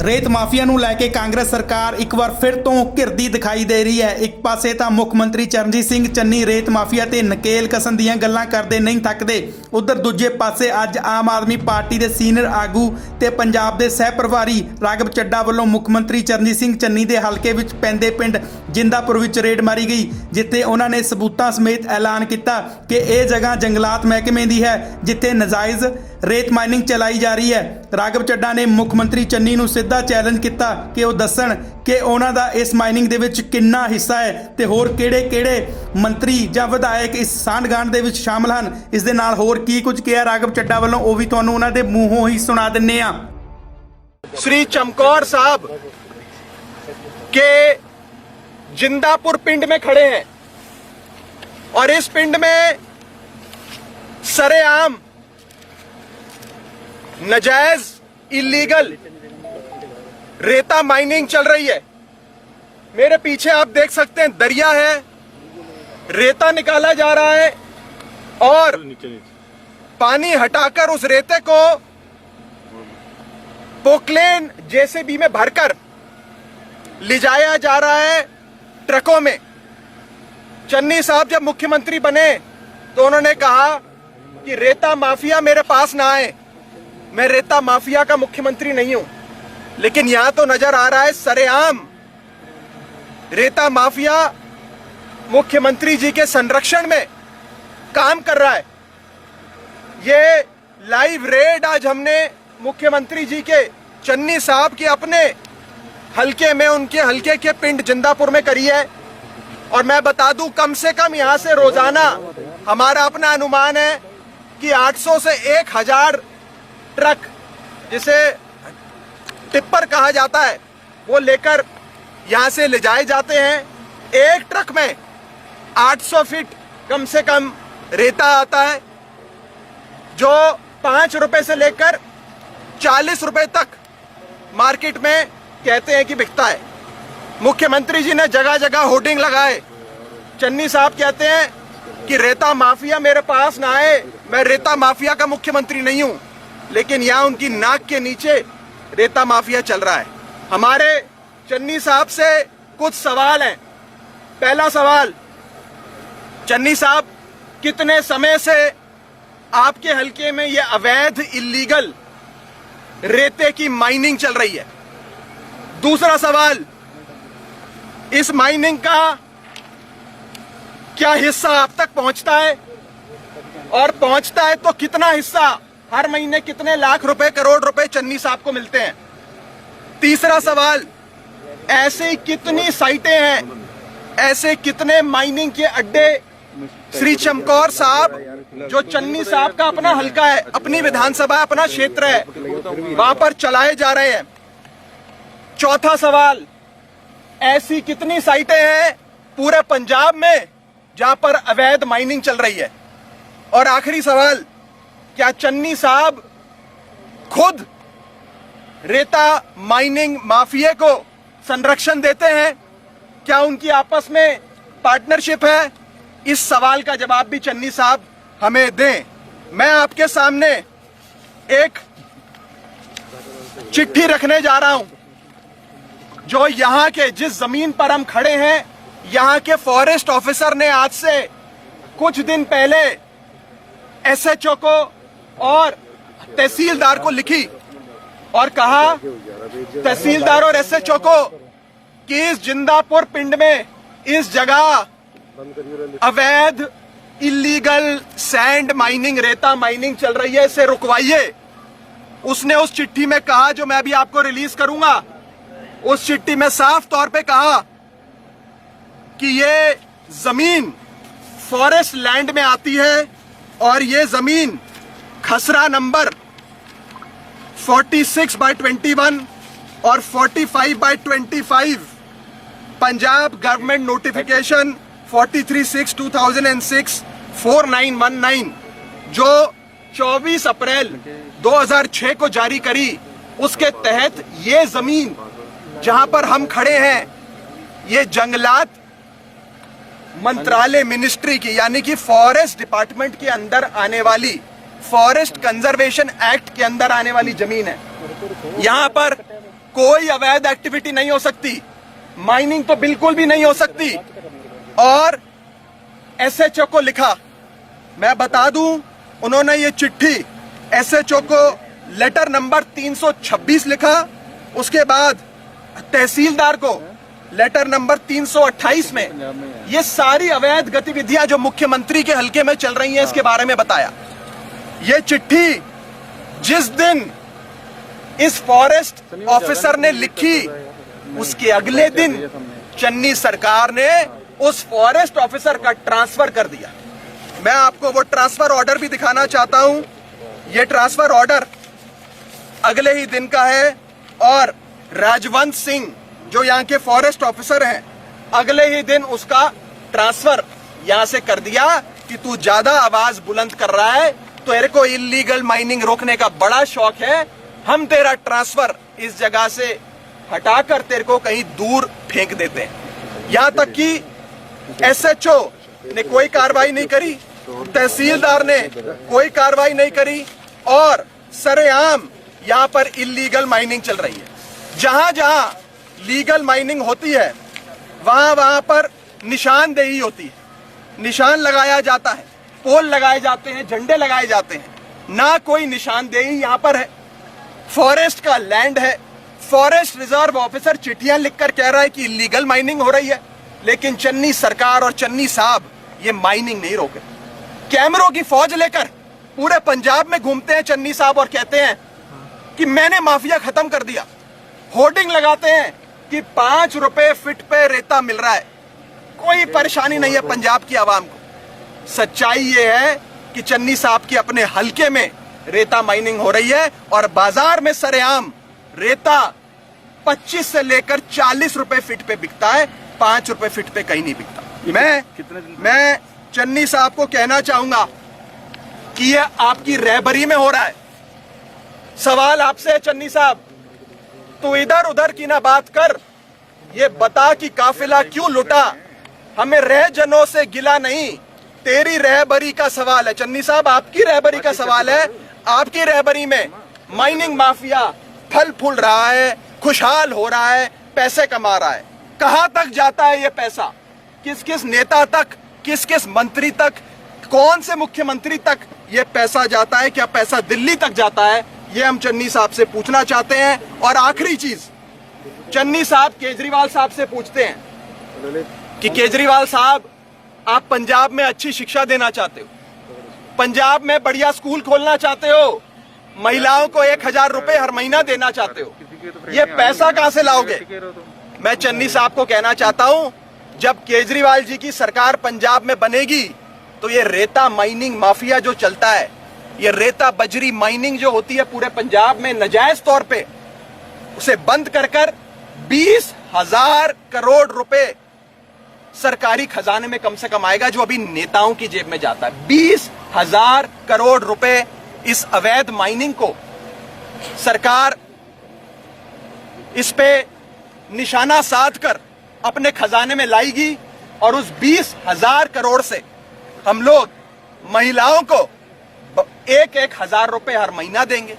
ਰੇਤ ਮਾਫੀਆ ਨੂੰ ਲੈ ਕੇ ਕਾਂਗਰਸ ਸਰਕਾਰ ਇੱਕ ਵਾਰ ਫਿਰ ਤੋਂ ਘਿਰਦੀ ਦਿਖਾਈ ਦੇ ਰਹੀ ਹੈ। ਇੱਕ ਪਾਸੇ ਤਾਂ ਮੁੱਖ ਮੰਤਰੀ ਚਰਨਜੀਤ ਸਿੰਘ ਚੰਨੀ ਰੇਤ ਮਾਫੀਆ ਤੇ ਨਕੇਲ ਕਸਣ ਦੀਆਂ ਗੱਲਾਂ ਕਰਦੇ ਨਹੀਂ ਥੱਕਦੇ, ਉਧਰ ਦੂਜੇ ਪਾਸੇ ਅੱਜ ਆਮ ਆਦਮੀ ਪਾਰਟੀ ਦੇ ਸੀਨੀਅਰ ਆਗੂ ਤੇ ਪੰਜਾਬ ਦੇ ਸਹਿ ਪ੍ਰਭਾਰੀ ਰਾਘਵ ਚੱਡਾ ਵੱਲੋਂ ਮੁੱਖ ਮੰਤਰੀ ਚਰਨਜੀਤ ਸਿੰਘ ਚੰਨੀ ਦੇ ਹਲਕੇ ਵਿੱਚ ਪੈਂਦੇ ਪਿੰਡ ਜਿੰਦਾਪੁਰ ਵਿੱਚ ਰੇਡ ਮਾਰੀ ਗਈ, ਜਿੱਥੇ ਉਹਨਾਂ ਨੇ ਸਬੂਤਾਂ ਸਮੇਤ ਐਲਾਨ ਕੀਤਾ ਕਿ ਇਹ ਜਗ੍ਹਾ ਜੰਗਲਾਤ ਮਹਿਕਮੇ ਦੀ ਹੈ, ਜਿੱਥੇ ਨਜਾਇਜ਼ ਰੇਤ ਮਾਈਨਿੰਗ ਚਲਾਈ ਜਾ ਰਹੀ ਹੈ। ਰਾਘਵ ਚੱਡਾ ਨੇ ਮੁੱਖ ਮੰਤਰੀ ਚੰਨੀ ਨੂੰ ਸਿੱਧਾ ਚੈਲੰਜ ਕੀਤਾ ਕਿ ਉਹ ਦੱਸਣ ਕਿ ਉਹਨਾਂ ਦਾ ਇਸ ਮਾਈਨਿੰਗ ਦੇ ਵਿੱਚ ਕਿੰਨਾ ਹਿੱਸਾ ਹੈ ਤੇ ਹੋਰ ਕਿਹੜੇ-ਕਿਹੜੇ ਮੰਤਰੀ ਜਾਂ ਵਿਧਾਇਕ ਇਸ ਸਾਂਢ-ਗਾਂਢ ਦੇ ਵਿੱਚ ਸ਼ਾਮਲ ਹਨ। ਇਸ ਦੇ ਨਾਲ ਹੋਰ ਕੀ ਕੁਝ ਕਿਹਾ ਰਾਘਵ ਚੱਡਾ ਵੱਲੋਂ, ਉਹ ਵੀ ਤੁਹਾਨੂੰ ਉਹਨਾਂ ਦੇ ਮੂੰਹੋਂ ਹੀ ਸੁਣਾ ਦਿੰਨੇ ਆ। श्री चमकौर साहब के जिंदापुर पिंड में खड़े हैं और इस पिंड में सरेआम नाजायज इलीगल रेता माइनिंग चल रही है। मेरे पीछे आप देख सकते हैं दरिया है, रेता निकाला जा रहा है और पानी हटाकर उस रेते को पोकलेन जेसीबी में भरकर ले जाया जा रहा है ट्रकों में। चन्नी साहब जब मुख्यमंत्री बने तो उन्होंने कहा कि रेता माफिया मेरे पास ना आए, मैं रेता माफिया का मुख्यमंत्री नहीं हूं। लेकिन यहां तो नजर आ रहा है सरेआम रेता माफिया मुख्यमंत्री जी के संरक्षण में काम कर रहा है। ये लाइव रेड आज हमने मुख्यमंत्री जी के चन्नी साहब के अपने हलके में, उनके हलके के पिंड जिंदापुर में करी है। और मैं बता दूं, कम से कम यहां से रोजाना हमारा अपना अनुमान है कि 800 से 1000 ट्रक, जिसे टिप्पर कहा जाता है, वो लेकर यहां से ले जाए जाते हैं। एक ट्रक में 800 फीट कम से कम रेता आता है, जो 5 रुपए से लेकर 40 रुपए तक मार्केट में कहते हैं कि बिकता है। मुख्यमंत्री जी ने जगह जगह होर्डिंग लगाए। चन्नी साहब कहते हैं कि रेता माफिया मेरे पास ना आए, मैं रेता माफिया का मुख्यमंत्री नहीं हूं। लेकिन यहां उनकी नाक के नीचे रेता माफिया चल रहा है। हमारे चन्नी साहब से कुछ सवाल हैं। पहला सवाल, चन्नी साहब, कितने समय से आपके हलके में ये अवैध इलीगल रेते की माइनिंग चल रही है? दूसरा सवाल, इस माइनिंग का क्या हिस्सा आप तक पहुंचता है, और पहुंचता है तो कितना हिस्सा, हर महीने कितने लाख रुपए, करोड़ रुपए चन्नी साहब को मिलते हैं? तीसरा सवाल, ऐसी कितनी साइटें हैं, ऐसे कितने माइनिंग के अड्डे श्री चमकौर साहब, जो चन्नी साहब का अपना हलका है, अपनी विधानसभा, अपना क्षेत्र है, वहां पर चलाए जा रहे हैं? चौथा सवाल, ऐसी कितनी साइटें हैं पूरे पंजाब में जहां पर अवैध माइनिंग चल रही है? और आखिरी सवाल, क्या चन्नी साहब खुद रेता माइनिंग माफिया को संरक्षण देते हैं? क्या उनकी आपस में पार्टनरशिप है? इस सवाल का जवाब भी चन्नी साहब हमें दें। मैं आपके सामने एक चिट्ठी रखने जा रहा हूं, जो यहां के, जिस जमीन पर हम खड़े हैं, यहां के फॉरेस्ट ऑफिसर ने आज से कुछ दिन पहले एसएचओ को और तहसीलदार को लिखी और कहा, तहसीलदार और एसएचओ को, कि इस जिंदापुर पिंड में इस जगह अवैध इलीगल सैंड माइनिंग, रेता माइनिंग चल रही है, इसे रुकवाइए। उसने उस चिट्ठी में कहा, जो मैं अभी आपको रिलीज करूंगा, उस चिट्ठी में साफ तौर पे कहा कि ये जमीन फॉरेस्ट लैंड में आती है और ये जमीन खसरा नंबर 46/21 और 45/25 पंजाब गवर्नमेंट नोटिफिकेशन 43/6/2006 4919, जो 24 अप्रैल 2006 को जारी करी, उसके तहत ये जमीन जहां पर हम खड़े हैं, ये जंगलात मंत्रालय मिनिस्ट्री की, यानी कि फॉरेस्ट डिपार्टमेंट के अंदर आने वाली, फॉरेस्ट कंजर्वेशन एक्ट के अंदर आने वाली जमीन है। यहां पर कोई अवैध एक्टिविटी नहीं हो सकती, माइनिंग तो बिल्कुल भी नहीं हो सकती। और एसएचओ को लिखा, मैं बता दूं, उन्होंने ये चिट्ठी एसएचओ को लेटर नंबर 326 लिखा, उसके बाद तहसीलदार को लेटर नंबर 328 में ये सारी अवैध गतिविधियां जो मुख्यमंत्री के हलके में चल रही हैं इसके बारे में बताया। ये चिट्ठी जिस दिन इस फॉरेस्ट ऑफिसर ने लिखी, उसके अगले दिन चन्नी सरकार ने उस फॉरेस्ट ऑफिसर का ट्रांसफर कर दिया। मैं आपको वो ट्रांसफर ऑर्डर भी दिखाना चाहता हूं। ये ट्रांसफर ऑर्डर अगले ही दिन का है और राजवंत सिंह जो यहाँ के फॉरेस्ट ऑफिसर हैं, अगले ही दिन उसका ट्रांसफर यहां से कर दिया कि तू ज्यादा आवाज बुलंद कर रहा है, तो तेरे को इलीगल माइनिंग रोकने का बड़ा शौक है, हम तेरा ट्रांसफर इस जगह से हटाकर तेरे को कहीं दूर फेंक देते हैं। यहां तक कि एसएचओ ने कोई कार्रवाई नहीं करी, तहसीलदार ने कोई कार्रवाई नहीं करी और सरेआम यहां पर इलीगल माइनिंग चल रही है। जहां जहां लीगल माइनिंग होती है वहां वहां पर निशानदेही होती है, निशान लगाया जाता है, पोल लगाए जाते हैं, झंडे लगाए जाते हैं, ना कोई निशानदेही यहां पर है। फॉरेस्ट का लैंड है, फॉरेस्ट रिजर्व ऑफिसर चिट्ठियां लिखकर कह रहा है कि इलीगल माइनिंग हो रही है, लेकिन चन्नी सरकार और चन्नी साहब ये माइनिंग नहीं रोके। कैमरों की फौज लेकर पूरे पंजाब में घूमते हैं चन्नी साहब और कहते हैं कि मैंने माफिया खत्म कर दिया। होर्डिंग लगाते हैं कि 5 रुपए फीट पे रेता मिल रहा है। कोई परेशानी नहीं है पंजाब की आवाम को। सच्चाई ये है कि चन्नी साहब के अपने हलके में रेता माइनिंग हो रही है और बाजार में सरेआम रेता 25 से लेकर 40 रुपए फीट पे बिकता है, 5 रुपए फीट पे कहीं नहीं बिकता। मैं चन्नी साहब को कहना चाहूंगा कि ये आपकी रहबरी में हो रहा है। सवाल आपसे है चन्नी साहब, तू इधर उधर की ना बात कर, ये बता कि काफिला क्यों लुटा, हमें रहजनों से गिला नहीं, तेरी रहबरी का सवाल है। चन्नी साहब आपकी रहबरी का सवाल है। आपकी रहबरी में माइनिंग माफिया फल फूल रहा है, खुशहाल हो रहा है, पैसे कमा रहा है। कहां तक जाता है ये पैसा, किस किस नेता तक, किस किस मंत्री तक, कौन से मुख्यमंत्री तक ये पैसा जाता है? क्या पैसा दिल्ली तक जाता है? ये हम चन्नी साहब से पूछना चाहते हैं। और आखिरी चीज, चन्नी साहब केजरीवाल साहब से पूछते हैं कि केजरीवाल साहब, आप पंजाब में अच्छी शिक्षा देना चाहते हो, पंजाब में बढ़िया स्कूल खोलना चाहते हो, महिलाओं को 1000 रुपए हर महीना देना चाहते हो, ये पैसा कहां से लाओगे? मैं चन्नी साहब को कहना चाहता हूं, जब केजरीवाल जी की सरकार पंजाब में बनेगी तो ये रेता माइनिंग माफिया जो चलता है, ये रेता बजरी माइनिंग जो होती है पूरे पंजाब में नाजायज तौर पे, उसे बंद कर 20,000 करोड़ रुपए सरकारी खजाने में कम से कम आएगा, जो अभी नेताओं की जेब में जाता है। 20,000 करोड़ रुपए इस अवैध माइनिंग को सरकार इस पे निशाना साध कर अपने खजाने में लाएगी और उस 20,000 करोड़ से हम लोग महिलाओं को 1,000 रुपए हर महीना देंगे,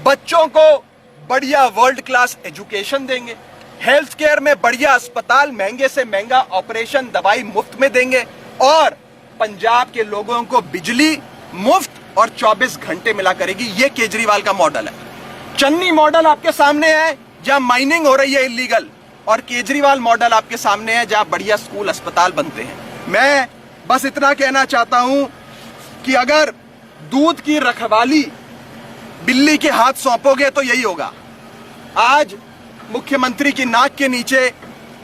बच्चों को बढ़िया वर्ल्ड क्लास एजुकेशन देंगे, हेल्थ केयर में बढ़िया अस्पताल, महंगे से महंगा ऑपरेशन, दवाई मुफ्त में देंगे और पंजाब के लोगों को बिजली मुफ्त और 24 घंटे मिला करेगी। ये केजरीवाल का मॉडल है। चन्नी मॉडल आपके सामने है जहां माइनिंग हो रही है इलीगल, और केजरीवाल मॉडल आपके सामने है जहां बढ़िया स्कूल अस्पताल बनते हैं। मैं बस इतना कहना चाहता हूं कि अगर दूध की रखवाली बिल्ली के हाथ सौंपोगे तो यही होगा। आज मुख्यमंत्री की नाक के नीचे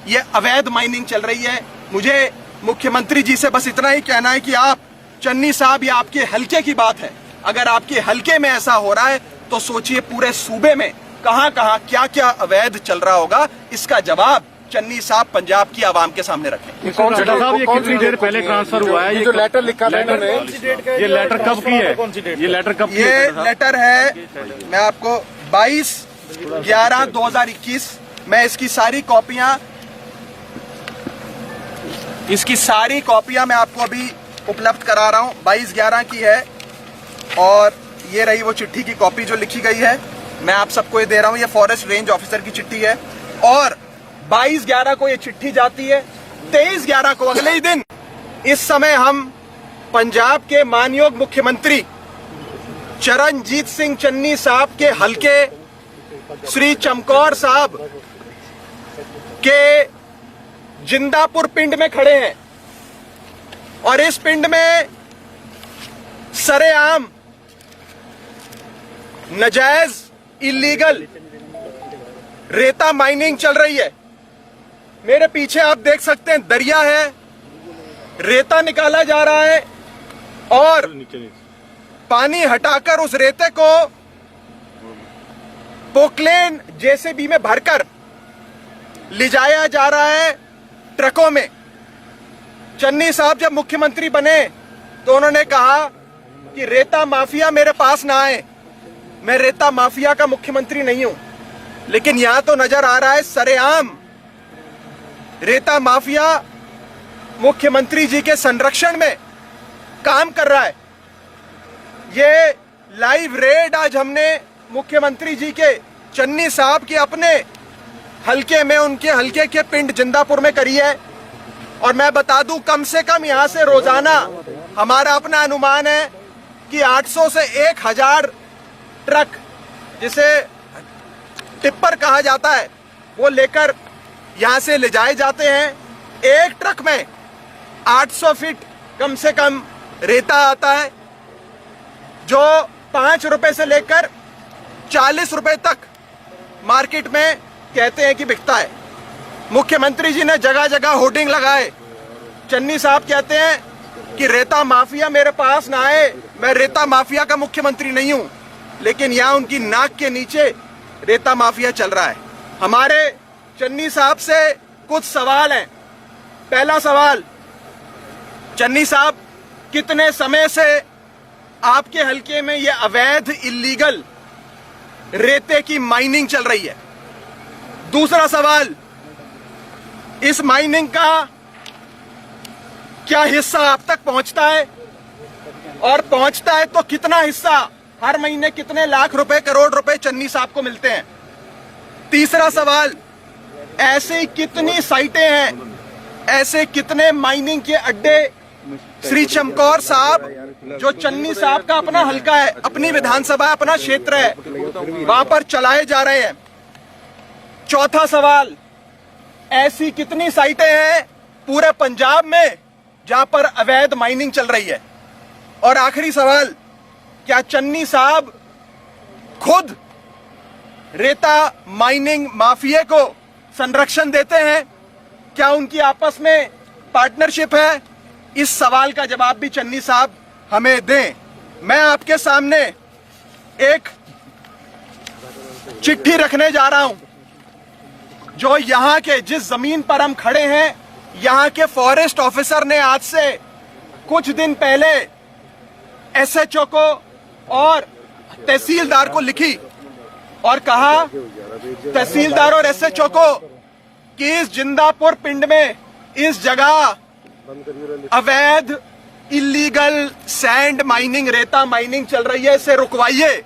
ये अवैध माइनिंग चल रही है। मुझे मुख्यमंत्री जी से बस इतना ही कहना है कि आप, चन्नी साहब, ये आपके हलके की बात है, अगर आपके हलके में ऐसा हो रहा है तो सोचिए पूरे सूबे में कहां कहां क्या क्या अवैध चल रहा होगा। इसका जवाब चन्नी साहब पंजाब की आवाम के सामने रखें। कौन साहब, ये कितनी देर पहले ट्रांसफर हुआ है? ये जो लेटर लिखा था इन्होंने, ये लेटर कब की है? ये लेटर कब की है? ये लेटर है, मैं आपको 22/11/2021, मैं इसकी सारी कॉपियां मैं आपको अभी उपलब्ध करा रहा हूं। 22/11 की है और ये रही वो चिट्ठी की कॉपी जो लिखी गई है। मैं आप सबको ये दे रहा हूं, ये फॉरेस्ट रेंज ऑफिसर की चिट्ठी है और 22/11 को ये चिट्ठी जाती है। 23/11 को अगले ही दिन इस समय हम पंजाब के मानयोग मुख्यमंत्री चरणजीत सिंह चन्नी साहब के हलके श्री चमकौर साहब के जिंदापुर पिंड में खड़े हैं और इस पिंड में सरेआम नाजायज इलीगल रेता माइनिंग चल रही है। मेरे पीछे आप देख सकते हैं दरिया है, रेता निकाला जा रहा है और पानी हटाकर उस रेते को पोकलेन जेसीबी में भरकर ले जाया जा रहा है ट्रकों में। चन्नी साहब जब मुख्यमंत्री बने तो उन्होंने कहा कि रेता माफिया मेरे पास ना आए, मैं रेता माफिया का मुख्यमंत्री नहीं हूं। लेकिन यहां तो नजर आ रहा है सरेआम रेता माफिया मुख्यमंत्री जी के संरक्षण में काम कर रहा है। ये लाइव रेड आज हमने मुख्यमंत्री जी के चन्नी साहब के अपने हलके में, उनके हलके के पिंड जिंदापुर में करी है। और मैं बता दूं, कम से कम यहां से रोजाना हमारा अपना अनुमान है कि 800 से 1000 ट्रक, जिसे टिप्पर कहा जाता है, वो लेकर यहां से ले जाए जाते हैं। एक ट्रक में 800 फीट कम से कम रेता आता है, जो 5 रुपए से लेकर 40 रुपए तक मार्केट में कहते हैं कि बिकता है। मुख्यमंत्री जी ने जगह जगह होर्डिंग लगाए। चन्नी साहब कहते हैं कि रेता माफिया मेरे पास ना आए, मैं रेता माफिया का मुख्यमंत्री नहीं हूं। लेकिन यहां उनकी नाक के नीचे रेता माफिया चल रहा है। हमारे चन्नी साहब से कुछ सवाल हैं। पहला सवाल, चन्नी साहब, कितने समय से आपके हलके में यह अवैध इलीगल रेते की माइनिंग चल रही है? दूसरा सवाल, इस माइनिंग का क्या हिस्सा आप तक पहुंचता है, और पहुंचता है तो कितना हिस्सा, हर महीने कितने लाख रुपए, करोड़ रुपए चन्नी साहब को मिलते हैं? तीसरा सवाल, ऐसी कितनी साइटें हैं, ऐसे कितने माइनिंग के अड्डे श्री चमकौर साहब, जो चन्नी साहब का अपना हलका है, अपनी विधानसभा, अपना क्षेत्र है, वहां पर चलाए जा रहे हैं? चौथा सवाल, ऐसी कितनी साइटें हैं पूरे पंजाब में जहां पर अवैध माइनिंग चल रही है? और आखिरी सवाल, क्या चन्नी साहब खुद रेता माइनिंग माफिया को संरक्षण देते हैं? क्या उनकी आपस में पार्टनरशिप है? इस सवाल का जवाब भी चन्नी साहब हमें दें। मैं आपके सामने एक चिट्ठी रखने जा रहा हूं, जो यहां के, जिस जमीन पर हम खड़े हैं, यहां के फॉरेस्ट ऑफिसर ने आज से कुछ दिन पहले एसएचओ को और तहसीलदार को लिखी और कहा, तहसीलदार और एसएचओ को, कि इस जिंदापुर पिंड में इस जगह अवैध इलीगल सैंड माइनिंग, रेता माइनिंग चल रही है, इसे रुकवाइए।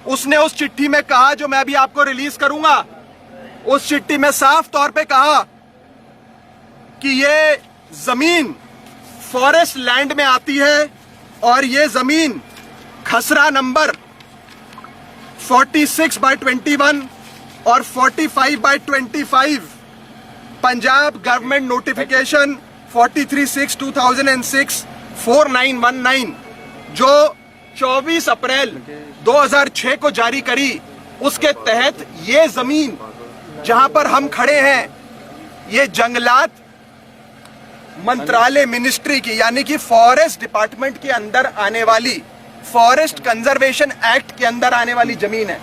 उसने उस चिट्ठी में कहा, जो मैं अभी आपको रिलीज करूंगा, उस चिट्ठी में साफ तौर पे कहा कि ये जमीन फॉरेस्ट लैंड में आती है और ये जमीन खसरा नंबर 46/21 और 45/25 पंजाब गवर्नमेंट नोटिफिकेशन 43/6/2006 4919, जो 24 अप्रैल 2006 को जारी करी, उसके तहत ये जमीन जहां पर हम खड़े हैं, ये जंगलात मंत्रालय मिनिस्ट्री की, यानी कि फॉरेस्ट डिपार्टमेंट के अंदर आने वाली, फॉरेस्ट कंजर्वेशन एक्ट के अंदर आने वाली जमीन है।